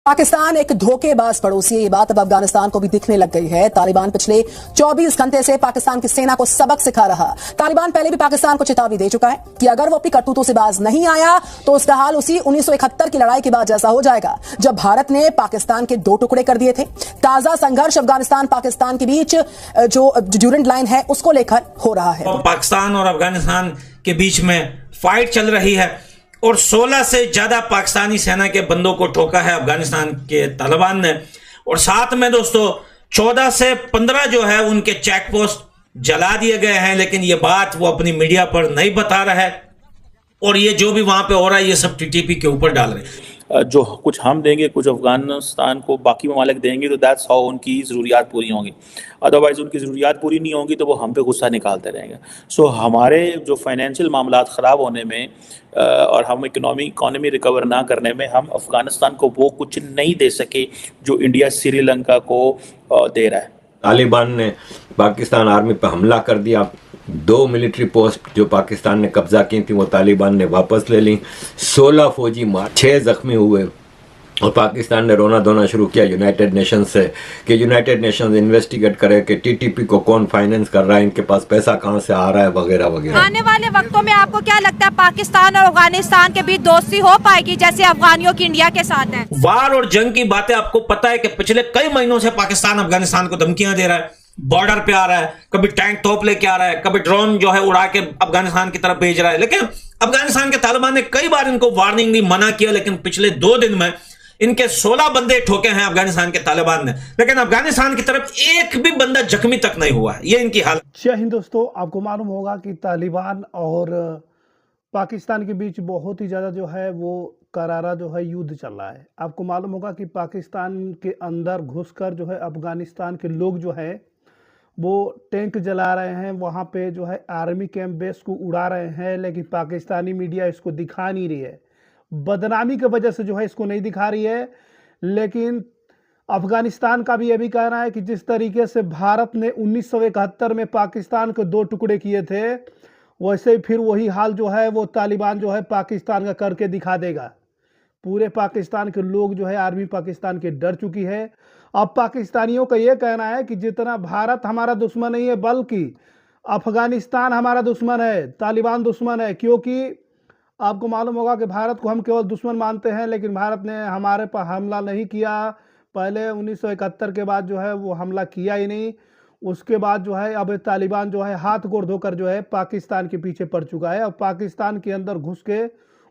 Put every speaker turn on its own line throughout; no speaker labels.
पाकिस्तान एक धोखेबाज पड़ोसी है। ये बात अब अफगानिस्तान को भी दिखने लग गई है। तालिबान पिछले 24 घंटे से पाकिस्तान की सेना को सबक सिखा रहा। तालिबान पहले भी पाकिस्तान को चेतावनी दे चुका है कि अगर वो अपनी करतूतों से बाज नहीं आया तो उसका हाल उसी 1971 की लड़ाई के बाद जैसा हो जाएगा जब भारत ने पाकिस्तान के 2 टुकड़े कर दिए थे। ताजा संघर्ष अफगानिस्तान पाकिस्तान के बीच जो ड्यूरेंट लाइन है उसको लेकर हो रहा है।
पाकिस्तान और अफगानिस्तान के बीच में फाइट चल रही है और 16 से ज्यादा पाकिस्तानी सेना के बंदों को ठोका है अफगानिस्तान के तालिबान ने। और साथ में दोस्तों 14 से 15 जो है उनके चेक पोस्ट जला दिए गए हैं, लेकिन ये बात वो अपनी मीडिया पर नहीं बता रहा है। और ये जो भी वहां पे हो रहा है ये सब टीटीपी के ऊपर डाल रहे हैं।
जो कुछ हम देंगे कुछ अफगानिस्तान को बाकी ममालिक देंगे, तो दैट्स हाउ उनकी ज़रूरियात पूरी होंगी। अदरवाइज़ उनकी ज़रूरियात पूरी नहीं होंगी तो वो हम पे गुस्सा निकालते रहेंगे। सो हमारे जो फाइनेंशियल मामलात ख़राब होने में और हम इकोनॉमी रिकवर ना करने में हम अफ़गानिस्तान को वो कुछ नहीं दे सके जो इंडिया श्रीलंका को दे रहा है।
तालिबान ने पाकिस्तान आर्मी पर हमला कर दिया। 2 मिलिट्री पोस्ट जो पाकिस्तान ने कब्जा की थी वो तालिबान ने वापस ले ली। 16 फौजी मार, 6 जख्मी हुए और पाकिस्तान ने रोना धोना शुरू किया यूनाइटेड नेशंस से कि यूनाइटेड नेशंस इन्वेस्टिगेट करे कि टीटीपी को कौन फाइनेंस कर रहा है, इनके पास पैसा कहां से आ रहा है वगैरह वगैरह।
आने वाले वक्तों में आपको क्या लगता है पाकिस्तान और अफगानिस्तान के बीच दोस्ती हो पाएगी जैसे अफगानियों की इंडिया के साथ है?
वार और जंग की बातें आपको पता है कि पिछले कई महीनों से पाकिस्तान अफगानिस्तान को धमकियां दे रहा है, बॉर्डर पे आ रहा है, कभी टैंक तोप लेके आ रहा है, कभी ड्रोन जो है उड़ा के अफगानिस्तान की तरफ भेज रहा है। लेकिन अफगानिस्तान के तालिबान ने कई बार इनको वार्निंग दी, मना किया, लेकिन पिछले 2 दिन में इनके 16 बंदे ठोके हैं अफगानिस्तान के तालिबान ने, लेकिन अफगानिस्तान की तरफ एक भी बंदा जख्मी तक नहीं हुआ है। ये इनकी हालत।
जय हिंद दोस्तों, आपको मालूम होगा कि तालिबान और पाकिस्तान के बीच बहुत ही ज़्यादा जो है वो करारा जो है युद्ध चल रहा है। आपको मालूम होगा कि पाकिस्तान के अंदर घुसकर जो है अफगानिस्तान के लोग जो है वो टैंक जला रहे हैं, वहाँ पे जो है आर्मी कैंप बेस को उड़ा रहे हैं, लेकिन पाकिस्तानी मीडिया इसको दिखा नहीं रही है। बदनामी की वजह से जो है इसको नहीं दिखा रही है। लेकिन अफगानिस्तान का भी ये भी कहना है कि जिस तरीके से भारत ने 1971 में पाकिस्तान को 2 टुकड़े किए थे, वैसे ही फिर वही हाल जो है वो तालिबान जो है पाकिस्तान का करके दिखा देगा। पूरे पाकिस्तान के लोग जो है आर्मी पाकिस्तान के डर चुकी है। अब पाकिस्तानियों का ये कहना है कि जितना भारत हमारा दुश्मन नहीं है बल्कि अफगानिस्तान हमारा दुश्मन है, तालिबान दुश्मन है। क्योंकि आपको मालूम होगा कि भारत को हम केवल दुश्मन मानते हैं, लेकिन भारत ने हमारे पर हमला नहीं किया। पहले 1971 के बाद जो है वो हमला किया ही नहीं। उसके बाद जो है अब तालिबान जो है हाथ गोड़ धोकर जो है पाकिस्तान के पीछे पड़ चुका है और पाकिस्तान के अंदर घुस के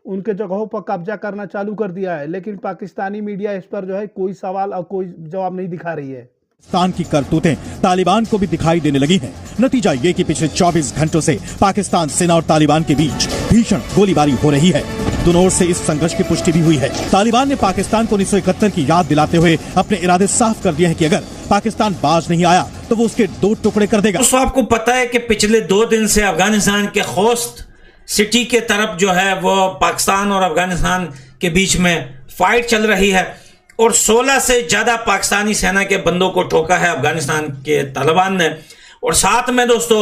उनके जगहों पर कब्जा करना चालू कर दिया है। लेकिन पाकिस्तानी मीडिया इस पर जो है कोई सवाल और कोई जवाब नहीं दिखा रही है।
पाकिस्तान की करतूतें तालिबान को भी दिखाई देने लगी हैं। नतीजा ये कि पिछले 24 घंटों से पाकिस्तान सेना और तालिबान के बीच भीषण गोलीबारी हो रही है। दोनों ओर से इस संघर्ष की पुष्टि भी हुई है। तालिबान ने पाकिस्तान को 1971 की याद दिलाते हुए अपने इरादे साफ कर दिए हैं कि अगर पाकिस्तान बाज नहीं आया तो वो उसके 2 टुकड़े कर देगा।
दोस्तों आपको पता है कि पिछले 2 दिन से अफगानिस्तान के खोस्त सिटी के तरफ जो है वो पाकिस्तान और अफगानिस्तान के बीच में फाइट चल रही है और 16 से ज्यादा पाकिस्तानी सेना के बंदों को ठोका है अफगानिस्तान के तालिबान ने। और साथ में दोस्तों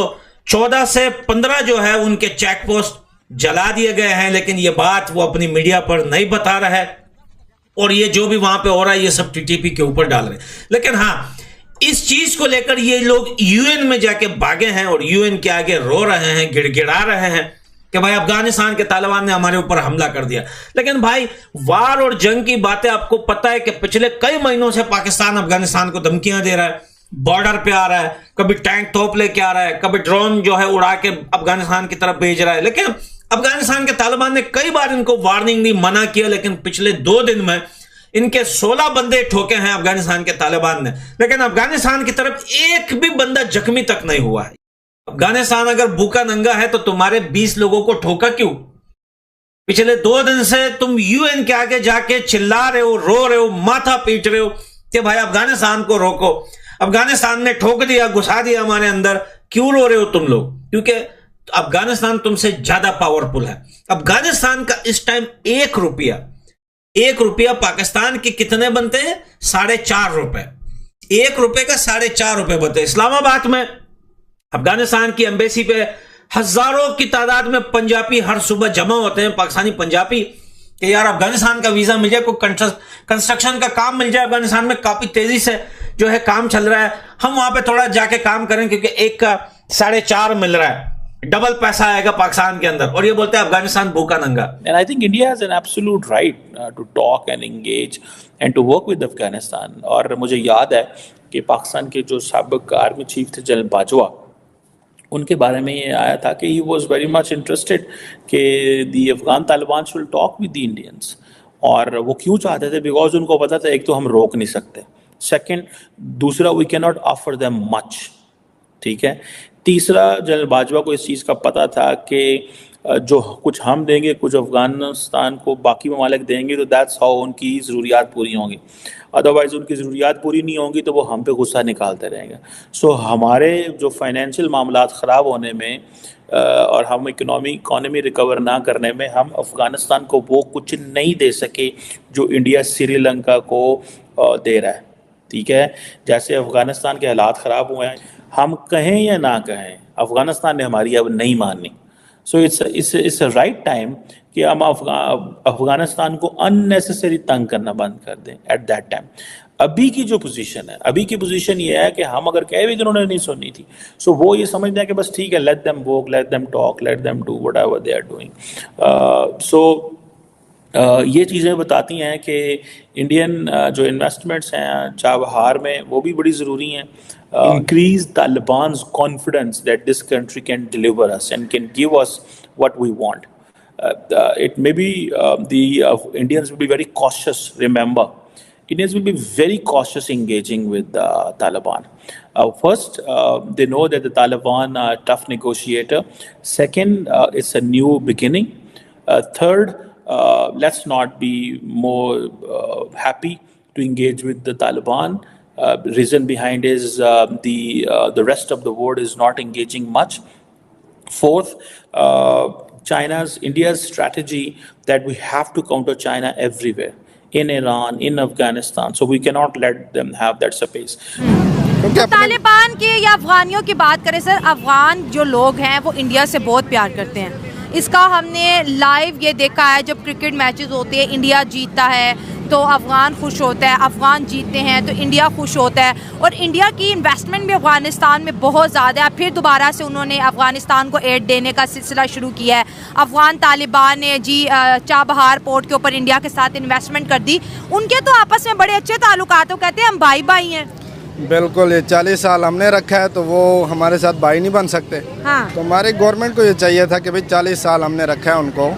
14 से 15 जो है उनके चेक पोस्ट जला दिए गए हैं, लेकिन ये बात वो अपनी मीडिया पर नहीं बता रहा है। और ये जो भी वहां पे हो रहा है ये सब टीटीपी के ऊपर डाल रहे हैं। लेकिन हाँ, इस चीज को लेकर ये लोग यूएन में जाके भागे हैं और यूएन के आगे रो रहे हैं, गिड़गिड़ा रहे हैं कि भाई अफगानिस्तान के तालिबान ने हमारे ऊपर हमला कर दिया। लेकिन भाई वार और जंग की बातें आपको पता है कि पिछले कई महीनों से पाकिस्तान अफगानिस्तान को धमकियां दे रहा है, बॉर्डर पे आ रहा है, कभी टैंक तोप लेके आ रहा है, कभी ड्रोन जो है उड़ा के अफगानिस्तान की तरफ भेज रहा है। लेकिन अफगानिस्तान के तालिबान ने कई बार इनको वार्निंग दी, मना किया, लेकिन पिछले 2 दिन में इनके 16 बंदे ठोके हैं अफगानिस्तान के तालिबान ने, लेकिन अफगानिस्तान की तरफ एक भी बंदा जख्मी तक नहीं हुआ है। अफगानिस्तान अगर भूखा नंगा है तो तुम्हारे 20 लोगों को ठोका क्यों? पिछले 2 दिन से तुम यूएन के आगे जाके चिल्ला रहे हो, रो रहे हो, माथा पीट रहे हो कि भाई अफगानिस्तान को रोको, अफगानिस्तान ने ठोक दिया, घुसा दिया हमारे अंदर। क्यों रो रहे हो तुम लोग? क्योंकि अफगानिस्तान तुमसे ज्यादा पावरफुल है। अफगानिस्तान का इस टाइम 1 रुपया पाकिस्तान के कितने बनते हैं? 4.5 रुपए। 1 रुपए का 4.5 रुपए बनते हैं। इस्लामाबाद में अफगानिस्तान की एम्बेसी पे हजारों की तादाद में पंजाबी हर सुबह जमा होते हैं, पाकिस्तानी पंजाबी, कि यार अफगानिस्तान का वीजा मिल जाए, कोई कंस्ट्रक्शन का काम मिल जाए। अफगानिस्तान में काफी तेजी से जो है काम चल रहा है, हम वहां पे थोड़ा जाके काम करें, क्योंकि एक का 4.5 मिल रहा है, डबल पैसा आएगा पाकिस्तान के अंदर। और ये बोलते हैं अफगानिस्तान भूखा नंगा।
And I think India has an absolute right to talk and engage and to work with Afghanistan. और मुझे याद है कि पाकिस्तान के जो साबिक आर्मी चीफ थे जनरल बाजवा, उनके बारे में ये आया था कि he was very much interested कि the Afghan Taliban should talk with the Indians. और वो क्यों चाहते थे? बिकॉज उनको पता था एक तो हम रोक नहीं सकते, सेकंड दूसरा we can not offer them much, ठीक है। तीसरा जनरल बाजवा को इस चीज़ का पता था कि जो कुछ हम देंगे कुछ अफगानिस्तान को बाकी ममालिक देंगे, तो दैट्स हाउ उनकी ज़रूरियात पूरी होंगी। अदरवाइज़ उनकी ज़रूरियात पूरी नहीं होंगी तो वो हम पे गुस्सा निकालते रहेंगे। सो हमारे जो फाइनेंशियल मामलात ख़राब होने में और हम इकोनॉमी रिकवर ना करने में, हम अफ़गानिस्तान को वो कुछ नहीं दे सके जो इंडिया श्रीलंका को दे रहा है, ठीक है। जैसे अफ़गानिस्तान के हालात ख़राब हुए हैं, हम कहें या ना कहें, अफ़गानिस्तान ने हमारी अब नहीं माननी। So it's a right time कि हम अफ़गानिस्तान को अननेसेसरी तंग करना बंद कर दें एट दैट टाइम। अभी की जो पोजीशन है, अभी की पोजीशन ये है कि हम अगर कहे भी कि उन्होंने नहीं सुननी थी, सो वो ये समझते हैं कि बस ठीक है, let them walk, let them talk, let them do whatever they are doing. ये चीज़ें बताती हैं कि इंडियन जो इन्वेस्टमेंट्स हैं चाबहार में, वो भी बड़ी ज़रूरी हैं। Increase Taliban's confidence that this country can deliver us and can give us what we want. It may be the Indians will be very cautious. Remember, Indians will be very cautious engaging with the Taliban. First, they know that the Taliban are a tough negotiator. Second, it's a new beginning. Third, let's not be more happy to engage with the Taliban. Reason behind is the rest of the world is not engaging much. Fourth, India's strategy that we have to counter China everywhere, in Iran, in Afghanistan. So we cannot let them have that space.
तो तालिबान की या अफगानियों की बात करें sir, Afghan जो लोग हैं वो इंडिया से बहुत प्यार करते हैं। इसका हमने लाइव ये देखा है, जब क्रिकेट मैचेस होते हैं, इंडिया जीतता है तो अफ़गान खुश होता है, अफ़गान जीतते हैं तो इंडिया खुश होता है। और इंडिया की इन्वेस्टमेंट भी अफ़गानिस्तान में बहुत ज़्यादा है। फिर दोबारा से उन्होंने अफ़गानिस्तान को एड देने का सिलसिला शुरू किया है। अफ़गान तालिबान ने जी चाबहार पोर्ट के ऊपर इंडिया के साथ इन्वेस्टमेंट कर दी। उनके तो आपस में बड़े अच्छे ताल्लुकात, तो कहते हैं हम भाई भाई हैं।
बिल्कुल, ये 40 साल हमने रखा है तो वो हमारे साथ भाई नहीं बन सकते।
हाँ।
तो हमारी गवर्नमेंट को ये चाहिए था कि भाई 40 साल हमने रखा है उनको,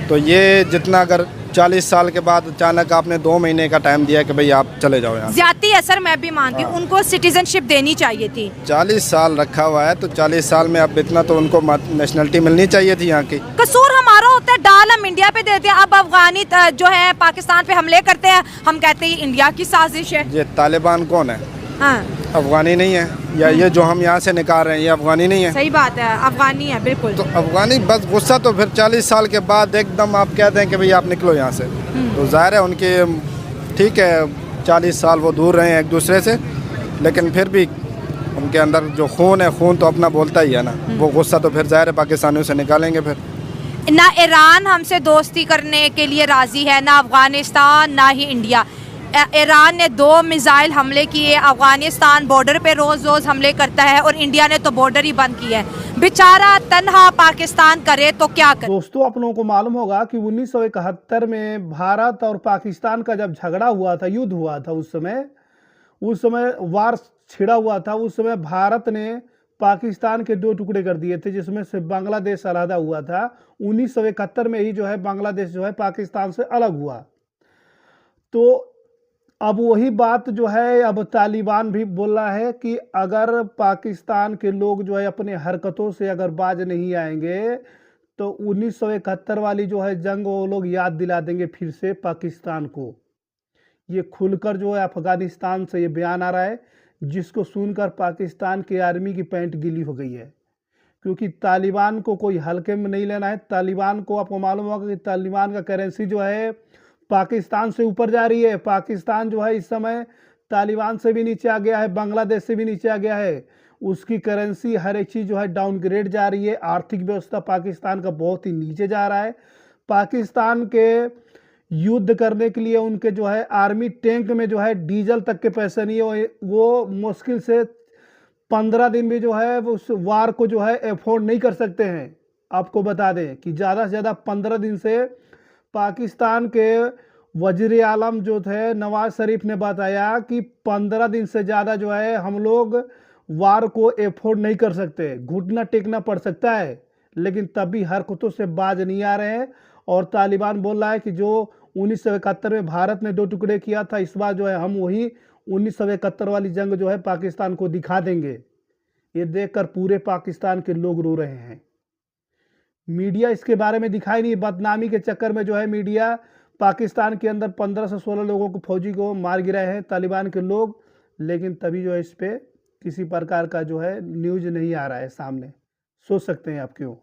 तो ये जितना अगर 40 साल के बाद अचानक आपने 2 महीने का टाइम दिया कि भाई आप चले जाओ यहाँ,
ज्यादती है सर, मैं भी मानती हूँ। उनको सिटीजनशिप देनी चाहिए थी।
40 साल रखा हुआ है तो 40 साल में अब इतना तो उनको नेशनलिटी मिलनी चाहिए थी यहाँ की।
कसूर हमारा होता है, डाल हम इंडिया पे देते हैं। अब अफगानी जो है पाकिस्तान पे हमले करते हैं, हम कहते हैं ये इंडिया की साजिश है।
ये तालिबान कौन है?
हाँ।
अफगानी नहीं है, या ये जो हम यहाँ से निकाल रहे हैं ये अफगानी नहीं है?
सही बात है, अफगानी है बिल्कुल।
तो अफगानी बस गुस्सा, तो फिर 40 साल के बाद एकदम आप कहते हैं कि भाई आप निकलो यहाँ से, तो ज़ाहिर है उनके, ठीक है 40 साल वो दूर रहे हैं एक दूसरे से, लेकिन फिर भी उनके अंदर जो खून है, खून तो अपना बोलता ही है ना। वो गुस्सा तो फिर ज़ाहिर है पाकिस्तानियों से निकालेंगे। फिर
ना ईरान हमसे दोस्ती करने के लिए राज़ी है, ना अफगानिस्तान, ना ही इंडिया। ईरान ने 2 मिसाइल हमले किए, अफगानिस्तान बॉर्डर पे रोज़ रोज़ हमले करता है, और इंडिया ने तो बॉर्डर ही बंद किया है। बेचारा तन्हा पाकिस्तान करे तो क्या करे।
दोस्तों, आप लोगों को मालूम होगा कि 1971 में भारत और पाकिस्तान का जब झगड़ा हुआ था, युद्ध हुआ था, उस समय वार छिड़ा हुआ था। उस समय भारत ने पाकिस्तान के 2 टुकड़े कर दिए थे, जिसमें से बांग्लादेश अलहदा हुआ था। 1971 में ही जो है बांग्लादेश जो है पाकिस्तान से अलग हुआ। तो अब वही बात जो है अब तालिबान भी बोल रहा है कि अगर पाकिस्तान के लोग जो है अपने हरकतों से अगर बाज नहीं आएंगे तो 1971 वाली जो है जंग वो लोग याद दिला देंगे फिर से पाकिस्तान को। ये खुलकर जो है अफगानिस्तान से ये बयान आ रहा है, जिसको सुनकर पाकिस्तान की आर्मी की पैंट गीली हो गई है, क्योंकि तालिबान को कोई हल्के में नहीं लेना है। तालिबान को आपको मालूम होगा कि तालिबान का करेंसी जो है पाकिस्तान से ऊपर जा रही है। पाकिस्तान जो है इस समय तालिबान से भी नीचे आ गया है, बांग्लादेश से भी नीचे आ गया है। उसकी करेंसी हर एक चीज़ जो है डाउनग्रेड जा रही है। आर्थिक व्यवस्था पाकिस्तान का बहुत ही नीचे जा रहा है। पाकिस्तान के युद्ध करने के लिए उनके जो है आर्मी टैंक में जो है डीजल तक के पैसे नहीं है। वो मुश्किल से 15 दिन भी जो है वो उस वार को जो है एफोर्ड नहीं कर सकते हैं। आपको बता दें कि ज़्यादा से ज़्यादा 15 दिन से पाकिस्तान के वज़ीर आलम जो थे नवाज शरीफ ने बताया कि 15 दिन से ज़्यादा जो है हम लोग वार को एफोर्ड नहीं कर सकते, घुटना टेकना पड़ सकता है, लेकिन तब भी हरकतों से बाज नहीं आ रहे हैं। और तालिबान बोल रहा है कि जो 1971 में भारत ने 2 टुकड़े किया था, इस बार जो है हम वही 1971 वाली जंग जो है पाकिस्तान को दिखा देंगे। ये देखकर पूरे पाकिस्तान के लोग रो रहे हैं। मीडिया इसके बारे में दिखाई नहीं, बदनामी के चक्कर में जो है मीडिया पाकिस्तान के अंदर 15 से 16 लोगों को फौजी को मार गिराए हैं तालिबान के लोग, लेकिन तभी जो है इस पे किसी प्रकार का जो है न्यूज़ नहीं आ रहा है सामने। सोच सकते हैं आप क्यों।